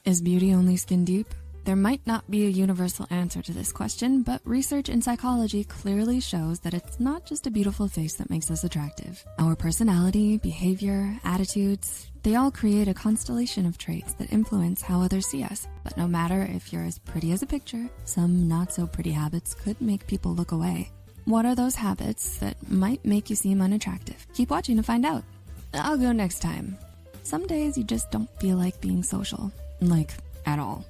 Is beauty only skin deep? There might not be a universal answer to this question, but research in psychology clearly shows that it's not just a beautiful face that makes us attractive. Our personality, behavior, attitudes, they all create a constellation of traits that influence how others see us. But no matter if you're as pretty as a picture, some not so pretty habits could make people look away. What are those habits that might make you seem unattractive? Keep watching to find out. I'll go next time. Some days you just don't feel like being social, like at all.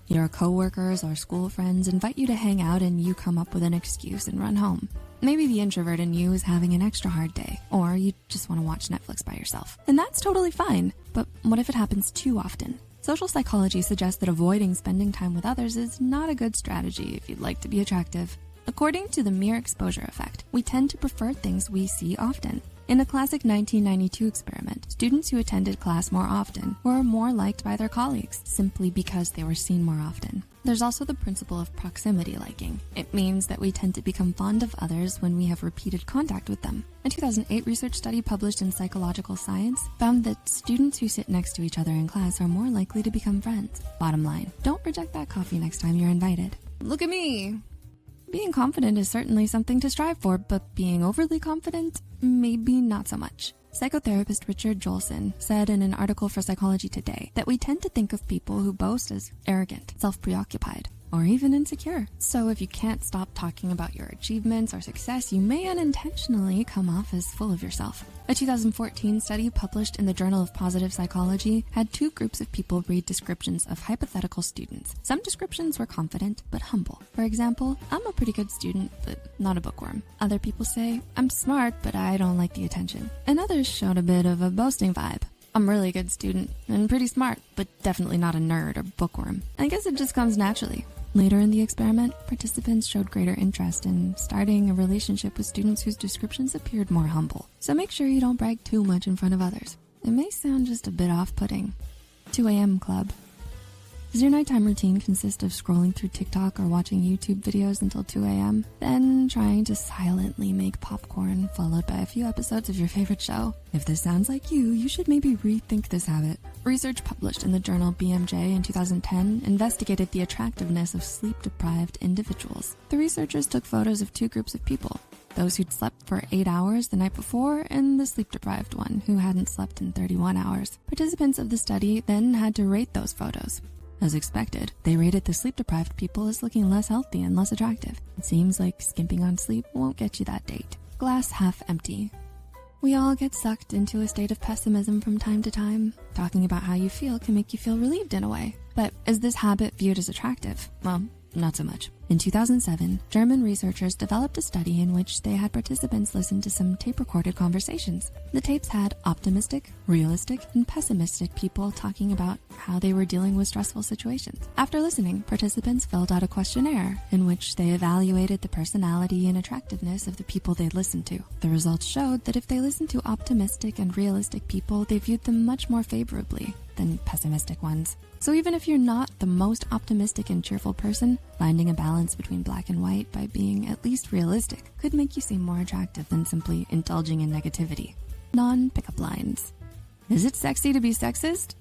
Your coworkers or school friends invite you to hang out and you come up with an excuse and run home. Maybe the introvert in you is having an extra hard day, or you just want to watch Netflix by yourself. And that's totally fine, but what if it happens too often? Social psychology suggests that avoiding spending time with others is not a good strategy if you'd like to be attractive. According to the mere exposure effect, we tend to prefer things we see often. In a classic 1992 experiment, students who attended class more often were more liked by their colleagues simply because they were seen more often. There's also the principle of proximity liking. It means that we tend to become fond of others when we have repeated contact with them. A 2008 research study published in Psychological Science found that students who sit next to each other in class are more likely to become friends. Bottom line, don't reject that coffee next time you're invited. Look at me! Being confident is certainly something to strive for, but being overly confident, maybe not so much. Psychotherapist Richard Jolson said in an article for Psychology Today that we tend to think of people who boast as arrogant, self-preoccupied, or even insecure. So if you can't stop talking about your achievements or success, you may unintentionally come off as full of yourself. A 2014 study published in the Journal of Positive Psychology had two groups of people read descriptions of hypothetical students. Some descriptions were confident but humble. For example, I'm a pretty good student, but not a bookworm. Other people say, I'm smart, but I don't like the attention. And others showed a bit of a boasting vibe. I'm a really good student and pretty smart, but definitely not a nerd or bookworm. I guess it just comes naturally. Later in the experiment, participants showed greater interest in starting a relationship with students whose descriptions appeared more humble. So make sure you don't brag too much in front of others. It may sound just a bit off-putting. 2 a.m. club. Does your nighttime routine consist of scrolling through TikTok or watching YouTube videos until 2 a.m., then trying to silently make popcorn, followed by a few episodes of your favorite show? If this sounds like you should maybe rethink this habit. Research published in the journal BMJ in 2010 investigated the attractiveness of sleep-deprived individuals. The researchers took photos of two groups of people, those who'd slept for 8 hours the night before and the sleep-deprived one who hadn't slept in 31 hours. Participants of the study then had to rate those photos. As expected, they rated the sleep-deprived people as looking less healthy and less attractive. It seems like skimping on sleep won't get you that date. Glass half empty. We all get sucked into a state of pessimism from time to time. Talking about how you feel can make you feel relieved in a way. But is this habit viewed as attractive? Well, not so much. In 2007, German researchers developed a study in which they had participants listen to some tape-recorded conversations. The tapes had optimistic, realistic, and pessimistic people talking about how they were dealing with stressful situations. After listening, participants filled out a questionnaire in which they evaluated the personality and attractiveness of the people they'd listened to. The results showed that if they listened to optimistic and realistic people, they viewed them much more favorably than pessimistic ones. So even if you're not the most optimistic and cheerful person, finding a balance between black and white by being at least realistic could make you seem more attractive than simply indulging in negativity. Non-pickup lines. Is it sexy to be sexist?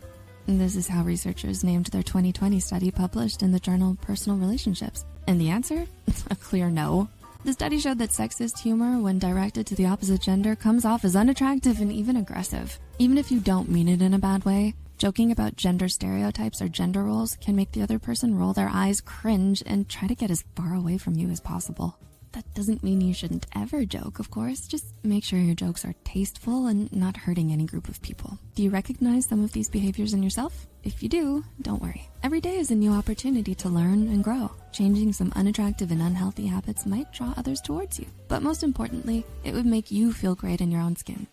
This is how researchers named their 2020 study published in the journal Personal Relationships. And the answer? A clear no. The study showed that sexist humor, when directed to the opposite gender, comes off as unattractive and even aggressive. Even if you don't mean it in a bad way, joking about gender stereotypes or gender roles can make the other person roll their eyes, cringe, and try to get as far away from you as possible. That doesn't mean you shouldn't ever joke, of course. Just make sure your jokes are tasteful and not hurting any group of people. Do you recognize some of these behaviors in yourself? If you do, don't worry. Every day is a new opportunity to learn and grow. Changing some unattractive and unhealthy habits might draw others towards you. But most importantly, it would make you feel great in your own skin.